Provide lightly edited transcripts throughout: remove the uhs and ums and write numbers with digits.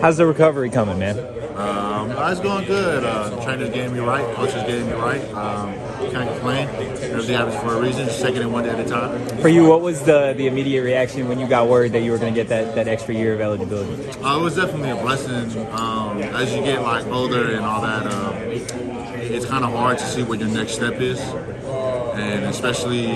How's the recovery coming, man? It's going good. Trainers getting me right, coaches getting me right. Can't complain. Everything happens for a reason. Just taking it one day at a time. For you, what was the immediate reaction when you got word that you were going to get that extra year of eligibility? It was definitely a blessing. As you get like older and all that, it's kind of hard to see what your next step is, and especially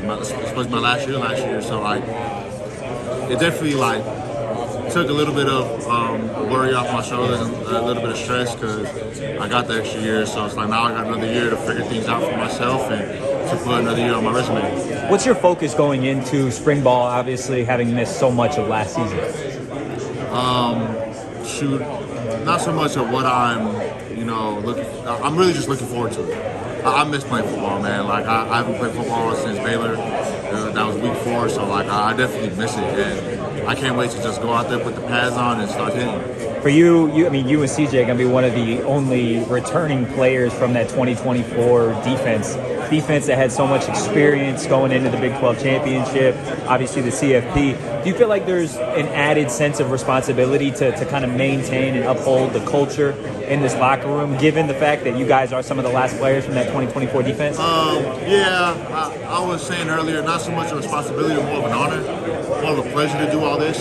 my last year. So like, it definitely like took a little bit of worry off my shoulders and a little bit of stress because I got the extra year. So it's like now I got another year to figure things out for myself and to put another year on my resume. What's your focus going into spring ball, obviously having missed so much of last season? Shoot, not so much of what I'm really just looking forward to it. I miss playing football, man. Like I haven't played football since Baylor. That was week 4, so like I definitely miss it, and I can't wait to just go out there, put the pads on, and start hitting. For you and CJ are going to be one of the only returning players from that 2024 defense that had so much experience going into the Big 12 championship, obviously the CFP. Do you feel like there's an added sense of responsibility to kind of maintain and uphold the culture in this locker room, given the fact that you guys are some of the last players from that 2024 defense? I was saying earlier, not so much a responsibility, more of an honor, more of a pleasure to do all this.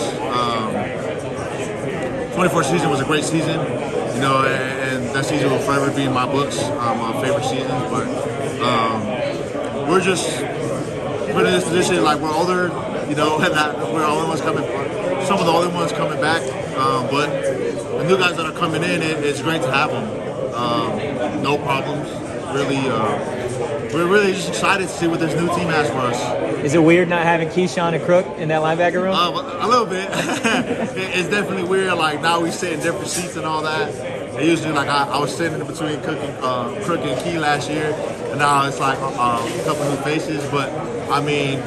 24 season was a great season, and that season will forever be in my books, my favorite seasons. But we're just put in this position like we're older, and that we're the only ones coming. Some of the older ones coming back, but the new guys that are coming in, it's great to have them. No problems, really. We're really just excited to see what this new team has for us. Is it weird not having Keyshawn and Crook in that linebacker room? A little bit. It's definitely weird. Like now we sit in different seats and all that. And usually, like I was sitting in between Crook and Key last year, and now it's like a couple new faces. But I mean,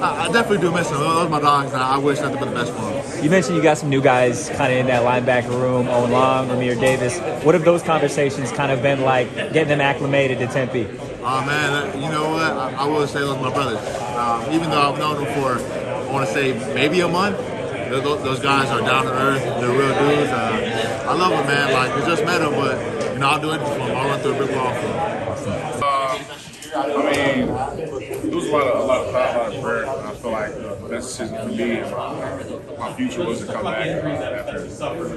I definitely do miss them. Those are my dogs, and I wish nothing but the best for them. You mentioned you got some new guys kind of in that linebacker room, Owen Long, Ramir Davis. What have those conversations kind of been like, getting them acclimated to Tempe? Oh man, you know what? I would say those are my brothers. Even though I've known them for, I want to say maybe a month, those guys are down to earth. They're real dudes. I love them, man. Like, I just met them, but I'll do anything for them. I'll run through a brick wall for them. I mean, it was a lot of thought, a lot of prayer. And I feel like the best decision for me and my future was to come back after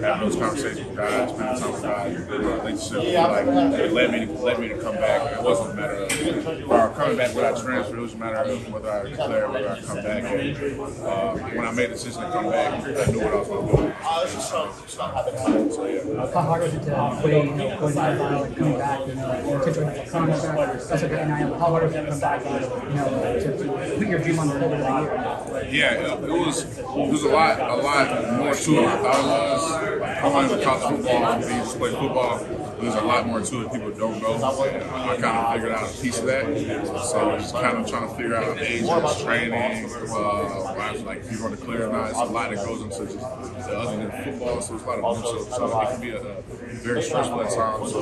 having those conversations with God, spending time with God. They just it led me to come back. It wasn't a matter of coming back without transfer. It was a matter of whether I declare whether I come back. And when I made the decision to come back, I knew what I was going to do. So yeah. How hard was it to weigh, going to Alabama and coming back, potentially coming back? That's a good night. How hard was it to come back, to put your dream on the hold of the year? Yeah, it was a lot more to it than I thought it was. Coming into college football and being just play football, there's a lot more to it people don't know. I kind of figured out a piece of that. So just kind of trying to figure out agents, training, like if you run a clear or not. It's a lot that goes into just the other than football. So it's a lot of mental. So it can be a very stressful at times. So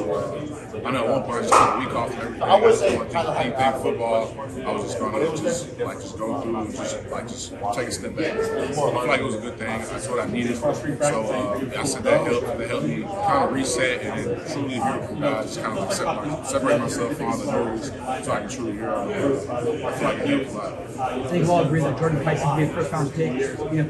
I know at one point I just took a week off from everything. I didn't want to think anything football. I was just going to just go through and just take a step back. I feel like it was a good thing. That's what I needed. So I said that helped me kind of reset and then truly hear from God. Just kind of separate myself from all the noise so I can truly hear all the words. I feel like it helped a lot. I think we'll all agree that Jordan Price is a first round pick.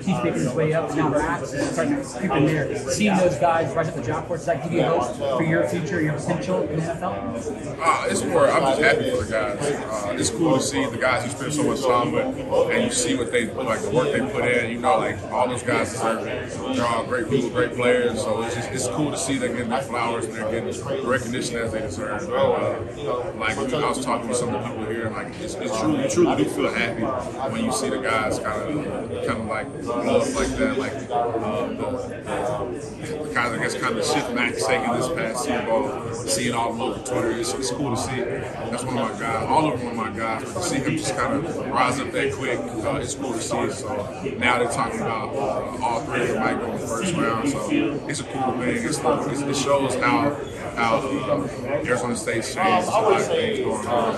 Keith making his way up, and now Max is starting to creep in there. Seeing those guys rise up the draft board, does that give you hope for your future, your potential in the NFL? It's more, I'm just happy for the guys. It's cool to see the guys you spend so much time with, and you see what they like, the work they put in. Like all those guys deserve it. They're all great people, great players. So it's cool to see them getting their flowers and they're getting the recognition as they deserve. Like I was talking with some of the people here, and like it's true. You truly do feel happy when you see the guys kind of like blow up like that. Like the guys, I guess, kind of shift Max taking this past Super Bowl, seeing all of them over Twitter. It's cool to see. That's one of my guys. All of them are my guys. But to see him just kind of rise up that quick, it's cool to see. So now they're talking about all three of them might go in the first round. So it's a cool thing. It shows how Arizona State's changed. A lot of things going on.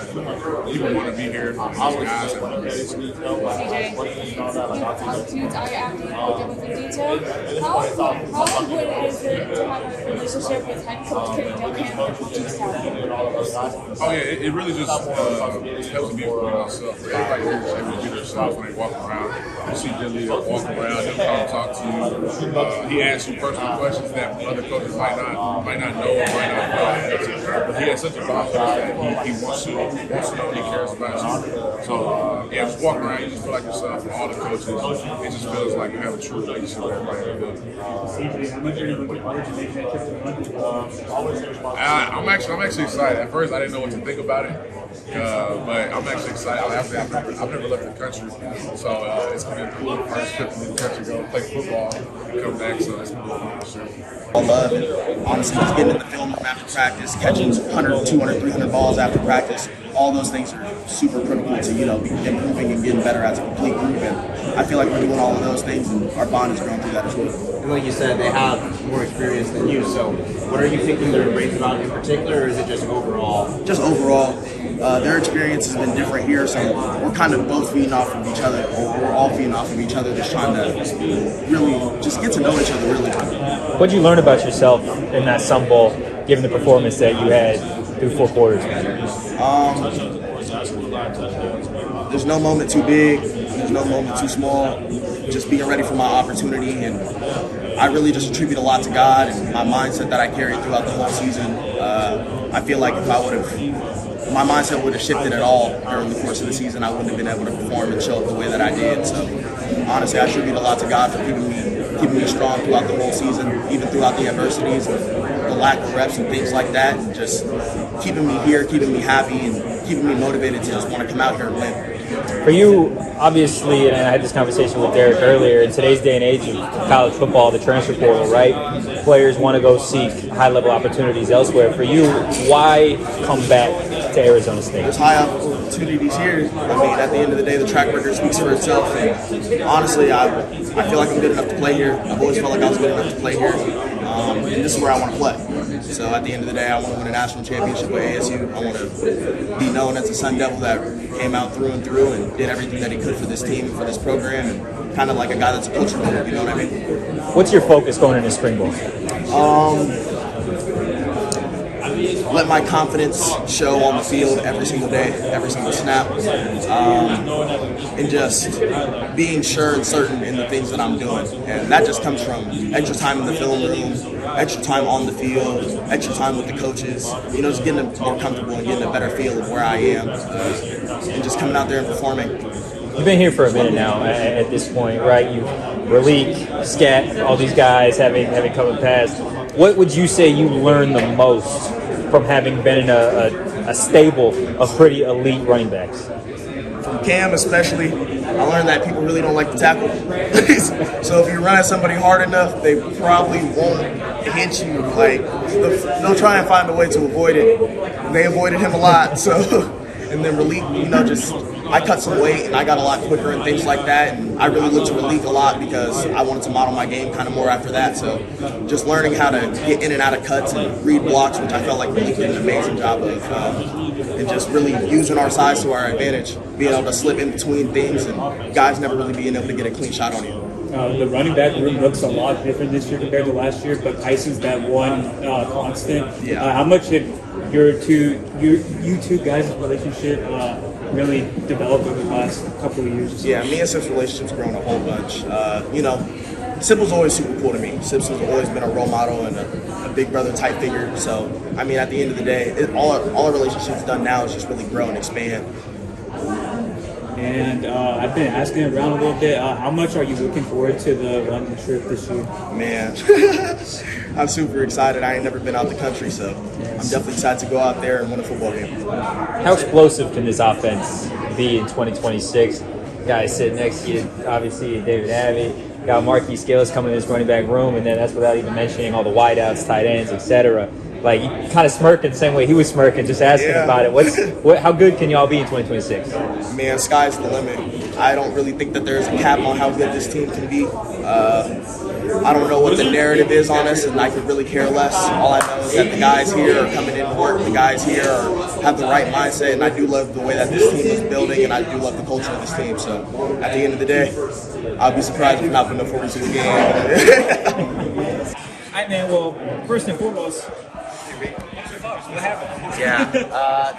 People want to be here. These guys have been CJ, altitudes, are you acting with detail? How how important is it to have a relationship with head coach Kenny Dillingham and the coaching staff? Oh yeah, it really just helps me improve myself. Everybody here is able to be themselves when they walk around. You see Dilly walk around, he'll come talk to you. He asks you personal questions that other coaches might not know or might not know answer. But he has such a confidence that he wants to know, he cares about you. So yeah, just walking around, you just feel like yourself. And all the coaches, it just feels like you have a true relationship with everybody in the building. I'm actually excited. At first, I didn't know what to think about it. But I'm actually excited. I've never left the country, so it's going to be cool. First trip to the country, go play football, and come back. So it's going to be fun for sure. I love it. Honestly, just getting in the film room after practice, catching 100, 200, 300 balls after practice, all those things are super critical to, improving and getting better as a complete group. And I feel like we're doing all of those things, and our bond has grown through that as well. And like you said, they have more experience than you. So what are you thinking they're great about in particular, or is it just overall? Just overall. Their experience has been different here, so we're kind of both feeding off of each other, or we're all feeding off of each other, just trying to really just get to know each other really. What did you learn about yourself in that Sun Bowl, given the performance that you had through 4 quarters? There's no moment too big, there's no moment too small, just being ready for my opportunity, and I really just attribute a lot to God and my mindset that I carried throughout the whole season. I feel like if I would have my mindset would have shifted at all during the course of the season, I wouldn't have been able to perform and show up the way that I did. So honestly, I attribute a lot to God for keeping me strong throughout the whole season, even throughout the adversities, the lack of reps and things like that, and just keeping me here, keeping me happy, and keeping me motivated to just want to come out here and win. For you, obviously, and I had this conversation with Derek earlier, in today's day and age of college football, the transfer portal, right? Players want to go seek high-level opportunities elsewhere. For you, why come back to Arizona State? There's high opportunities here. I mean, at the end of the day, the track record speaks for itself. And honestly, I feel like I'm good enough to play here. I've always felt like I was good enough to play here. And this is where I want to play. So at the end of the day, I want to win a national championship with ASU. I want to be known as a Sun Devil that came out through and through and did everything that he could for this team and for this program, and kind of like a guy that's a culture builder, you know what I mean? What's your focus going into spring ball? Let my confidence show on the field every single day, every single snap, and just being sure and certain in the things that I'm doing. And that just comes from extra time in the film room, extra time on the field, extra time with the coaches, just getting more comfortable and getting a better feel of where I am, and just coming out there and performing. You've been here for a minute now at this point, right? You've Raleek, Scat, all these guys having come past. What would you say you learned the most from having been in a stable of pretty elite running backs? From Cam especially, I learned that people really don't like to tackle. So if you run at somebody hard enough, they probably won't hit you. Like, they'll try and find a way to avoid it. They avoided him a lot. So, and then Raleek, I cut some weight and I got a lot quicker and things like that. And I really looked to Raleek a lot because I wanted to model my game kind of more after that. So just learning how to get in and out of cuts and read blocks, which I felt like Raleek did an amazing job of. And just really using our size to our advantage, being able to slip in between things and guys never really being able to get a clean shot on you. The running back room looks a lot different this year compared to last year, but Tyson's that one constant. Yeah. How much did you two guys' relationship really develop over the last couple of years? Yeah, me and Sip's relationship's grown a whole bunch. Sip was always super cool to me. Sip's has always been a role model and a big brother type figure. So, I mean, at the end of the day, all our relationships done now is just really grow and expand. And I've been asking around a little bit, how much are you looking forward to the London trip this year? Man, I'm super excited. I ain't never been out the country, so I'm definitely excited to go out there and win a football game. How explosive can this offense be in 2026? Guys sitting next to you, obviously, David Abbey. Got Marquis Scales coming in this running back room, and then that's without even mentioning all the wideouts, tight ends, etc. Like, you kind of smirking the same way he was smirking, just asking about it. How good can y'all be in 2026? Man, sky's the limit. I don't really think that there's a cap on how good this team can be. I don't know what the narrative is on us, and I could really care less. All I know is that the guys here are coming in to work. The guys here have the right mindset, and I do love the way that this team is building, and I do love the culture of this team. So at the end of the day, I'll be surprised if not win the 42 game. right, man. Well, first and foremost, what happened? Yeah,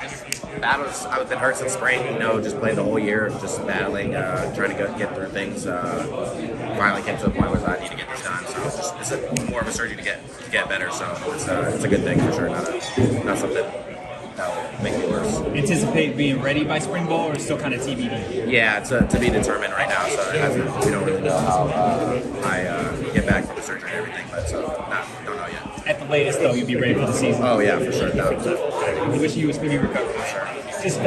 just battles. I've been hurt since spring. Just played the whole year, just battling, trying to get through things. Finally came to the point where I need to get this done. So it's more of a surgery to get better. So it's a good thing for sure. Not something that will make me worse. Anticipate being ready by spring ball, or still kind of TBD? Yeah, it's to be determined right now. So we don't really know how I get back from the surgery and everything, but don't know yet. At the latest, though, you'll be ready for the season. Oh yeah, for sure. No. Wishing you a speedy recovery. Just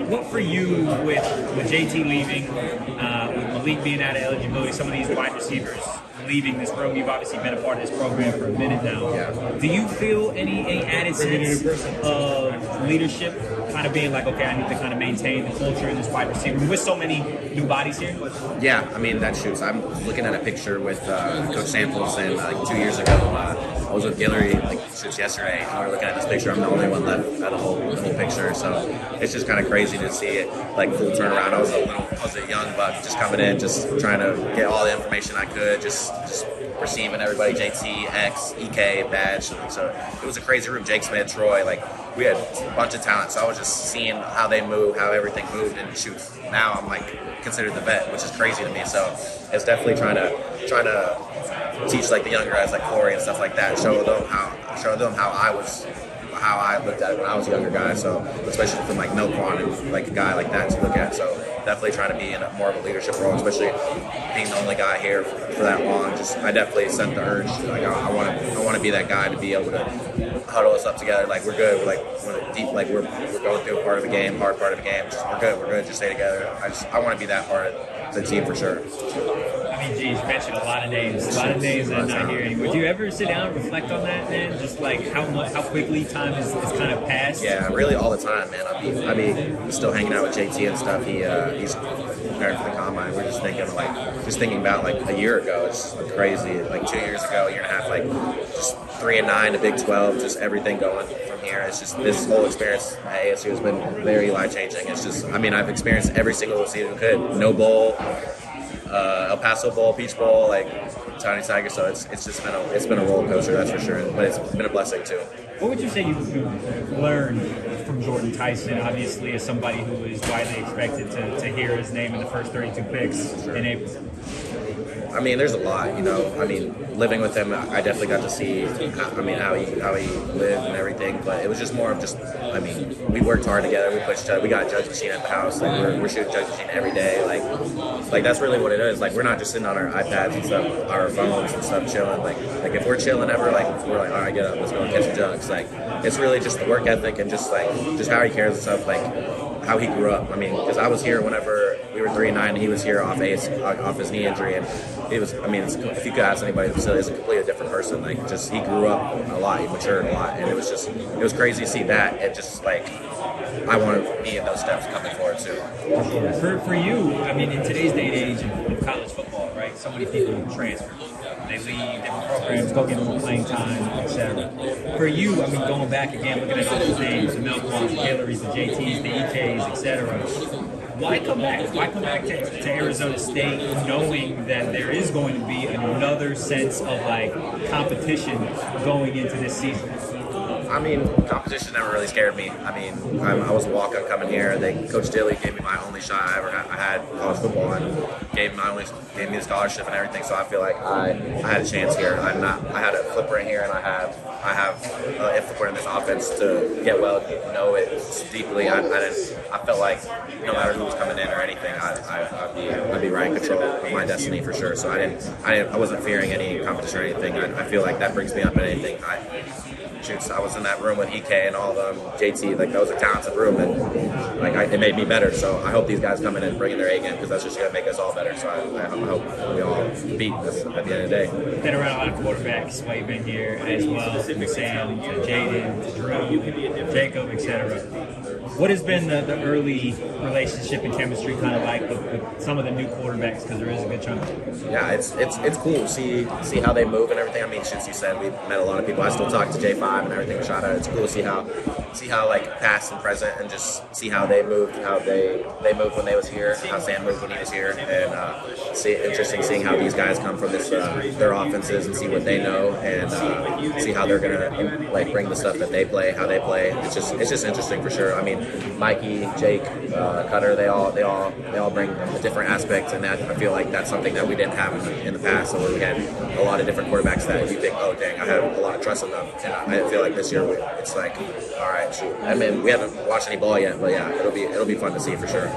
what for you with JT leaving, with Malik being out of eligibility, some of these wide receivers leaving this room. You've obviously been a part of this program for a minute now. Yeah. Do you feel any added sense of leadership, kind of being like, okay, I need to kind of maintain the culture in this wide receiver with so many new bodies here? Yeah, I mean, that shoots. I'm looking at a picture with Coach Samples, and 2 years ago, I was with Guillory, shoots yesterday, and we were looking at this picture. I'm the only one left out of the whole picture, so it's just kind of crazy to see it, full turnaround. I was a young buck just coming in, just trying to get all the information I could, just receiving everybody, JT, X, EK, Badge. So it was a crazy room. Jake Smith, Troy, we had a bunch of talent. So I was just seeing how they move, how everything moved, and shoot. Now I'm considered the vet, which is crazy to me. So it's definitely trying to teach the younger guys like Corey and stuff like that. Show them how I looked at it when I was a younger guy. So especially from Milquan and a guy like that to look at. So definitely trying to be in more of a leadership role, especially being the only guy here for that long. I definitely sent the urge. I want to be that guy to be able to huddle us up together. We're good. We're deep. We're going through a part of the game, hard part of the game. We're good. We're good. Just stay together. I want to be that part of the team for sure. I mean, geez, you mentioned a lot of names that I'm not here anymore. Do you ever sit down and reflect on that, man? Just how quickly time is kind of passed? Yeah, really all the time, man. I be still hanging out with JT and stuff. He's preparing for the combine. We're just thinking about a year ago. It's crazy. 2 years ago, a year and a half, just 3-9 to Big 12, just everything going from here. It's just this whole experience at ASU has been very life changing. It's just, I've experienced every single season we could. No bowl. El Paso Bowl, Peach Bowl, Tiny Tiger. So it's been a roller coaster, that's for sure. But it's been a blessing too. What would you say you've learned from Jordan Tyson, obviously, as somebody who is widely expected to hear his name in the first 32 picks in April? There's a lot, living with him, I definitely got to see, how he lived and everything, but it was just more of we worked hard together, we got a judge machine at the house, we're shooting judge machine every day, that's really what it is, we're not just sitting on our iPads and stuff, our phones and stuff, chilling, if we're chilling ever, we're all right, get up, let's go and catch some jugs, it's really just the work ethic and just how he cares and stuff, how he grew up. Because I was here whenever we were 3-9, and he was here off his knee injury, and it was. If you could ask anybody in the facility, he's a completely different person. He grew up a lot, he matured a lot, and it was crazy to see that. And just I want to be in those steps coming forward too. For you, in today's day and age of college football, right? So many people transfer. They leave different programs, go get more playing time, etc. For you, going back again, looking at all those names, the Melquans, the Hillary, the JTs, the EKs, etc. Why come back? Why come back to Arizona State, knowing that there is going to be another sense of competition going into this season? Competition never really scared me. I was a walk-on coming here. Coach Dilly gave me my only shot I ever had college football, and gave me the scholarship and everything. So I feel like I had a chance here. I had a flipper in here, and I have a flipper in this offense to get well, know it deeply. I felt like no matter who was coming in or anything, I'd be right in control of my destiny for sure. So I wasn't fearing any competition or anything. I feel like that brings me up in anything. I was in that room with EK and all of them, JT, that was a talented room, and it made me better. So I hope these guys come in and bring in their A game, because that's just going to make us all better. So I hope we all beat this at the end of the day. Been around a lot of quarterbacks while you've been here as well, from Sam to Jaden to Drew, Jacob, etc. What has been the early relationship and chemistry kind of like with some of the new quarterbacks? Because there is a good chunk. Yeah, it's cool to see how they move and everything. I mean, since you said we've met a lot of people, I still talk to J5 and everything with Shada. It's cool to see how like past and present, and just see how they moved, how they moved when they was here, how Sam moved when he was here, and interesting seeing how these guys come from this their offenses and see what they know, and see how they're gonna like bring the stuff that they play, how they play. It's just interesting for sure. I mean, Mikey, Jake, Cutter, they all bring a different aspect, and that I feel like that's something that we didn't have in the past. So we had a lot of different quarterbacks that you think, oh dang, I have a lot of trust in them, and I feel like this year it's like, all right, shoot. I mean, we haven't watched any ball yet, but yeah, it'll be fun to see for sure.